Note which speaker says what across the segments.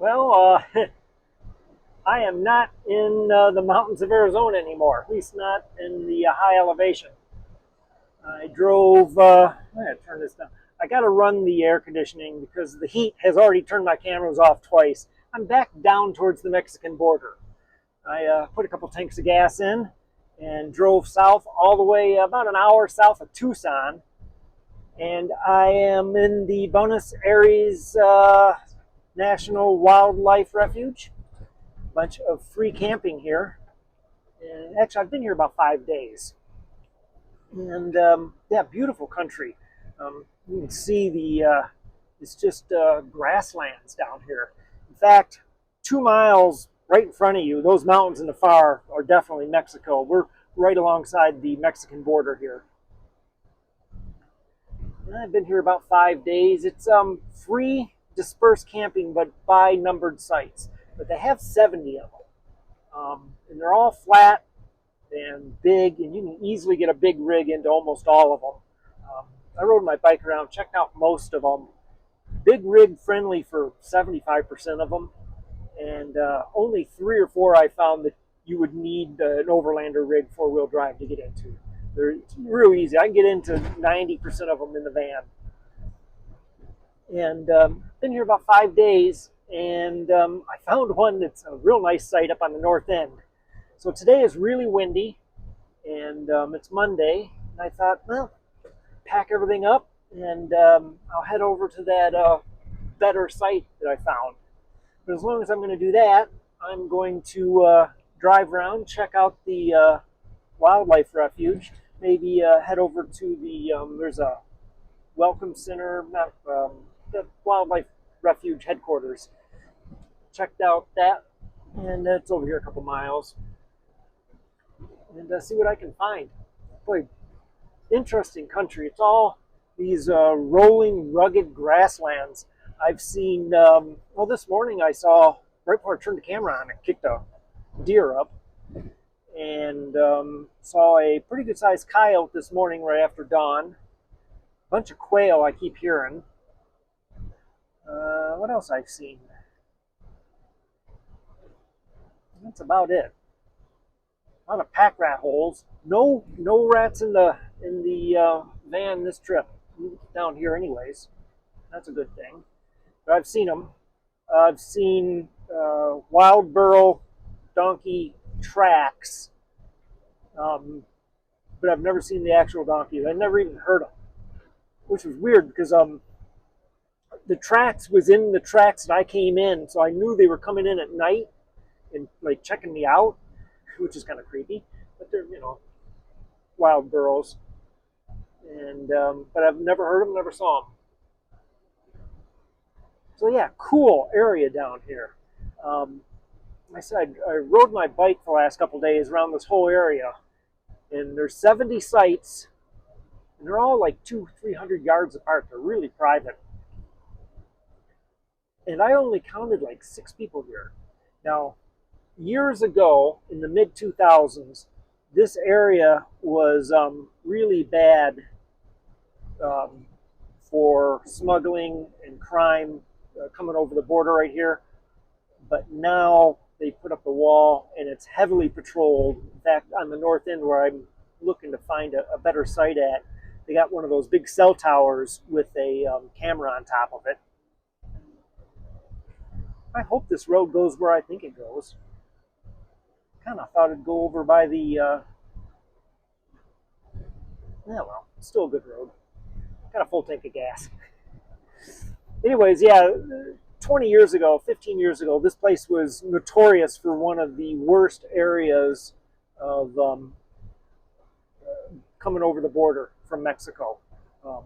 Speaker 1: Well, I am not in the mountains of Arizona anymore, at least not in the high elevation. I drove, I gotta turn this down. I got to run the air conditioning because the heat has already turned my cameras off twice. I'm back down towards the Mexican border. I put a couple tanks of gas in and drove south all the way about an hour south of Tucson. And I am in the Buenos Aires National Wildlife Refuge. Bunch of free camping here. And actually, I've been here about 5 days. And yeah, beautiful country. You can see it's just grasslands down here. In fact, 2 miles right in front of you, those mountains in the far are definitely Mexico. We're right alongside the Mexican border here. And I've been here about 5 days. It's free dispersed camping, but by numbered sites. But they have 70 of them. And they're all flat and big, and you can easily get a big rig into almost all of them. I rode my bike around, checked out most of them. Big rig friendly for 75% of them, and only 3 or 4 I found that you would need an overlander rig 4-wheel drive to get into. It's real easy. I can get into 90% of them in the van. And been here about 5 days, and I found one that's a real nice site up on the north end. So today is really windy, and it's Monday, and I thought, well, pack everything up, and I'll head over to that better site that I found. But as long as I'm going to do that, I'm going to drive around, check out the wildlife refuge, maybe head over to there's a welcome center, not the wildlife refuge headquarters. Checked out that, and it's over here a couple miles. And see what I can find. Boy, interesting country. It's all these rolling, rugged grasslands. I've seen, well, this morning I saw, right before I turned the camera on, it kicked a deer up. And saw a pretty good sized coyote this morning right after dawn. A bunch of quail I keep hearing. What else I've seen? That's about it. A lot of pack rat holes. No rats in the van this trip. Down here, anyways. That's a good thing. But I've seen them. I've seen wild burro donkey tracks, but I've never seen the actual donkeys. I never even heard them, which was weird because the tracks was in the tracks that I came in, so I knew they were coming in at night and like checking me out, which is kind of creepy. But they're wild burros, and but I've never heard them, never saw them. So yeah, cool area down here. I said I rode my bike the last couple of days around this whole area, and there's 70 sites, and they're all like 200-300 yards apart. They're really private, and I only counted like 6 people here. Now, years ago in the mid 2000s, this area was really bad for smuggling and crime coming over the border right here. But now they put up the wall and it's heavily patrolled. In fact, on the north end where I'm looking to find a better site at, they got one of those big cell towers with a camera on top of it. I hope this road goes where I think it goes. Kind of thought it'd go over by the, yeah, well, still a good road. Got a full tank of gas. Anyways, yeah, 20 years ago, 15 years ago, this place was notorious for one of the worst areas of coming over the border from Mexico. A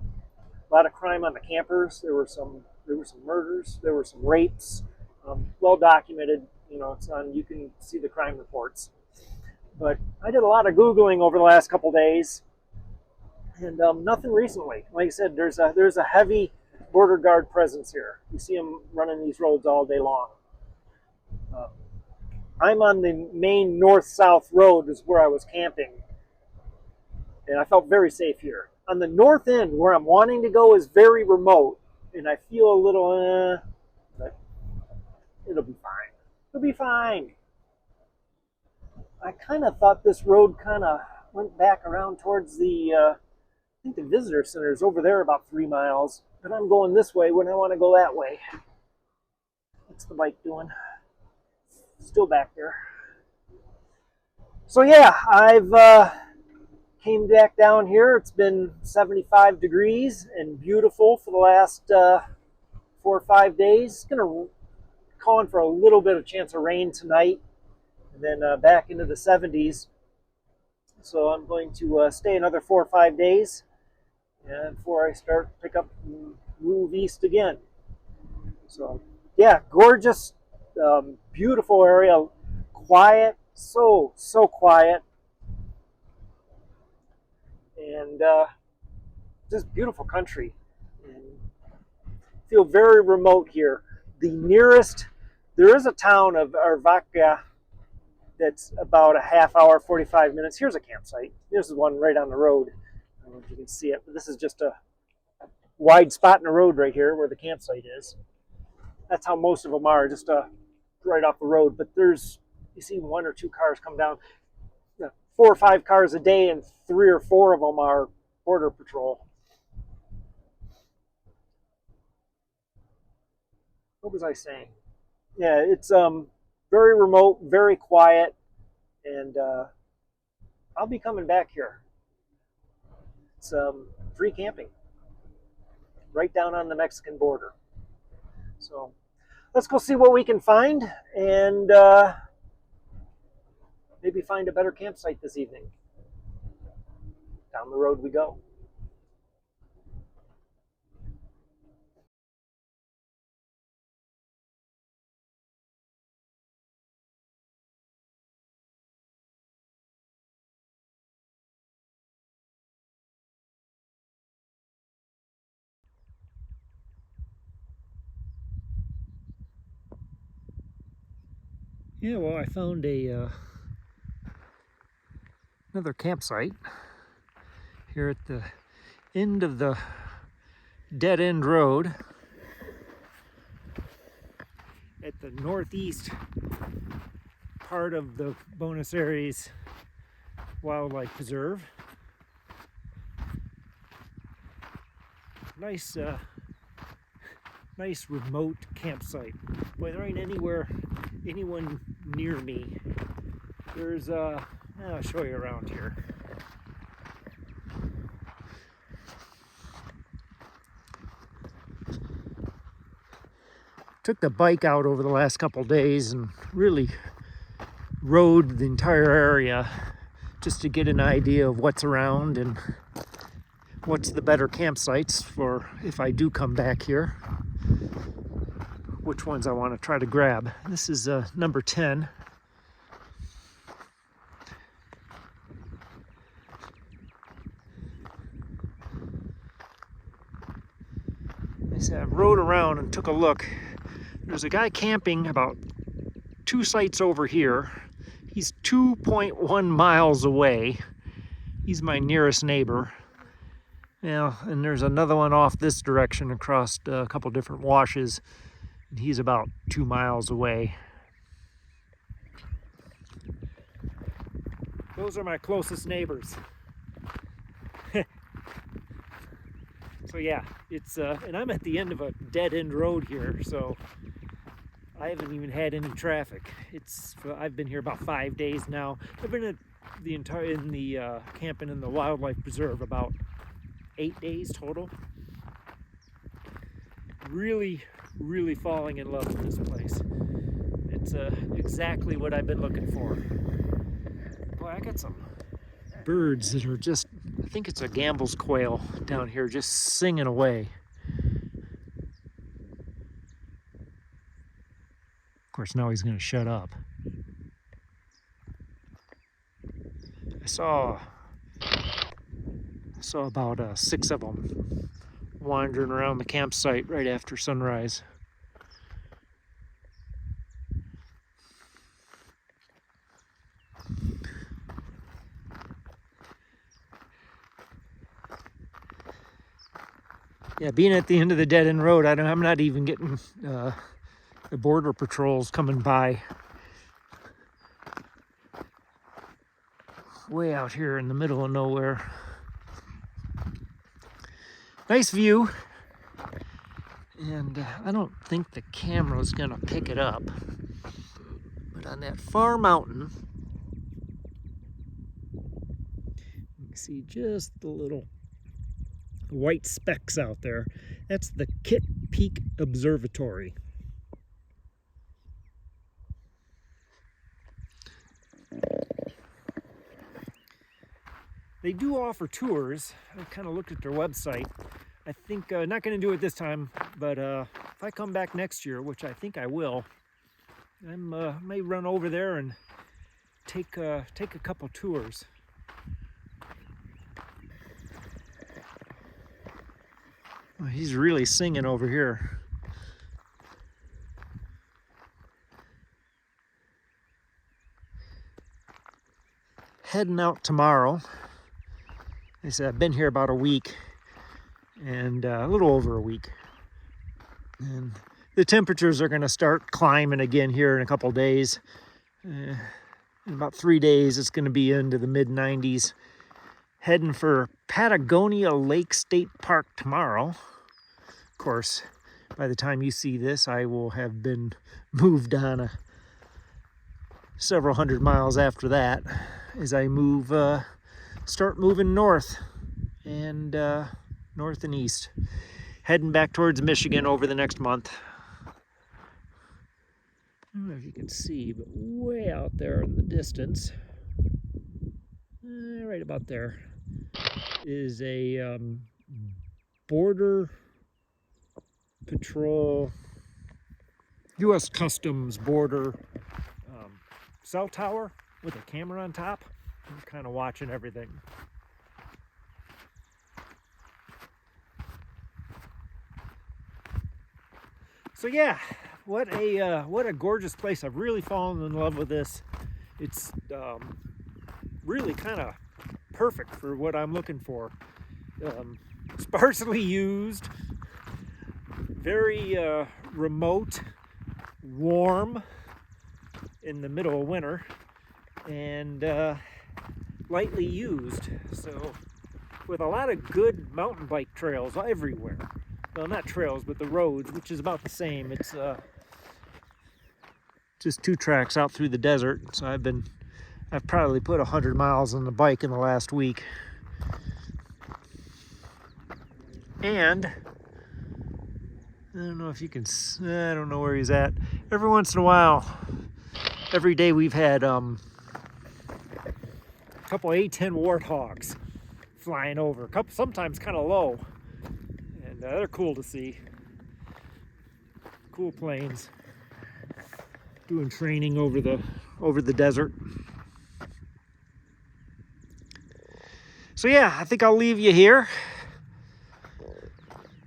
Speaker 1: lot of crime on the campers. There were some murders. There were some rapes. Well documented. It's on. You can see the crime reports. But I did a lot of Googling over the last couple days, and nothing recently. Like I said, there's a heavy border guard presence here. You see them running these roads all day long. I'm on the main north-south road is where I was camping, and I felt very safe here. On the north end, where I'm wanting to go, is very remote, and I feel a little, but It'll be fine. It'll be fine. I kind of thought this road kind of went back around towards I think the visitor center is over there about 3 miles, but I'm going this way when I want to go that way. What's the bike doing? Still back there. So yeah, I've came back down here. It's been 75 degrees and beautiful for the last 4 or 5 days. Gonna calling for a little bit of chance of rain tonight, and then back into the 70s. So I'm going to stay another 4 or 5 days before I start to pick up and move east again. So yeah, gorgeous, beautiful area, quiet, so quiet, and just beautiful country. And feel very remote here. The nearest, there is a town of Arvaca that's about a half hour, 45 minutes. Here's a campsite. This is one right on the road. I don't know if you can see it, but this is just a wide spot in the road right here where the campsite is. That's how most of them are, just right off the road. But there's, you see 1 or 2 cars come down. 4 or 5 cars a day, and 3 or 4 of them are border patrol. What was I saying? Yeah, it's very remote, very quiet, and I'll be coming back here. It's free camping right down on the Mexican border. So let's go see what we can find, and maybe find a better campsite this evening. Down the road we go. Yeah, well, I found another campsite here at the end of the dead end road at the northeast part of the Buenos Aires Wildlife Preserve. Nice remote campsite. Boy, there ain't anyone near me. There's I'll show you around here. Took the bike out over the last couple days and really rode the entire area just to get an idea of what's around and what's the better campsites for if I do come back here. Which ones I want to try to grab. This is number 10. I said I rode around and took a look. There's a guy camping about 2 sites over here. He's 2.1 miles away. He's my nearest neighbor. Yeah, and there's another one off this direction across a couple different washes. And he's about 2 miles away. Those are my closest neighbors. So yeah, it's and I'm at the end of a dead end road here, so I haven't even had any traffic. I've been here about 5 days now. I've been at camping in the wildlife preserve about 8 days total. Really falling in love with this place. It's exactly what I've been looking for. Boy, I got some birds that are just, I think it's a Gambel's quail down here just singing away. Of course, now he's going to shut up. I saw about 6 of them wandering around the campsite right after sunrise. Yeah, being at the end of the dead end road, I'm not even getting the border patrol's coming by way out here in the middle of nowhere. Nice view. And I don't think the camera's gonna pick it up. But on that far mountain, you can see just the little white specks out there. That's the Kit Peak Observatory. They do offer tours. I kind of looked at their website. I think, not going to do it this time, but if I come back next year, which I think I will, I may run over there and take a couple tours. Oh, he's really singing over here. Heading out tomorrow. I said I've been here about a week, and a little over a week. And the temperatures are going to start climbing again here in a couple days. In about 3 days, it's going to be into the mid-90s. Heading for Patagonia Lake State Park tomorrow. Of course, by the time you see this, I will have been moved on several hundred miles after that, as I start moving north and north and east, heading back towards Michigan over the next month. I don't know if you can see, but way out there in the distance, right about there, is a border patrol, U.S. Customs border cell tower with a camera on top. I'm kind of watching everything. So yeah, what a gorgeous place. I've really fallen in love with this. It's really kind of perfect for what I'm looking for. Sparsely used, very remote, warm in the middle of winter, and lightly used. So with a lot of good mountain bike trails everywhere. Well, not trails, but the roads, which is about the same. It's just 2 tracks out through the desert. So I've probably put 100 miles on the bike in the last week. And I don't know if you can, I don't know where he's at. Every once in a while, every day we've had a couple A-10 warthogs flying over, sometimes kind of low. And they're cool to see. Cool planes doing training over the desert. So yeah, I think I'll leave you here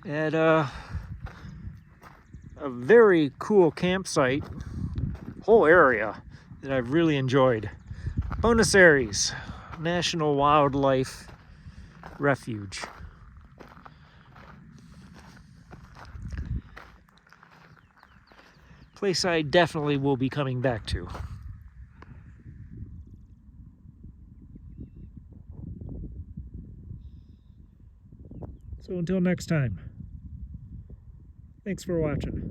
Speaker 1: at a very cool campsite, whole area that I've really enjoyed. Buenos Aires National Wildlife Refuge. Place I definitely will be coming back to. So until next time, thanks for watching.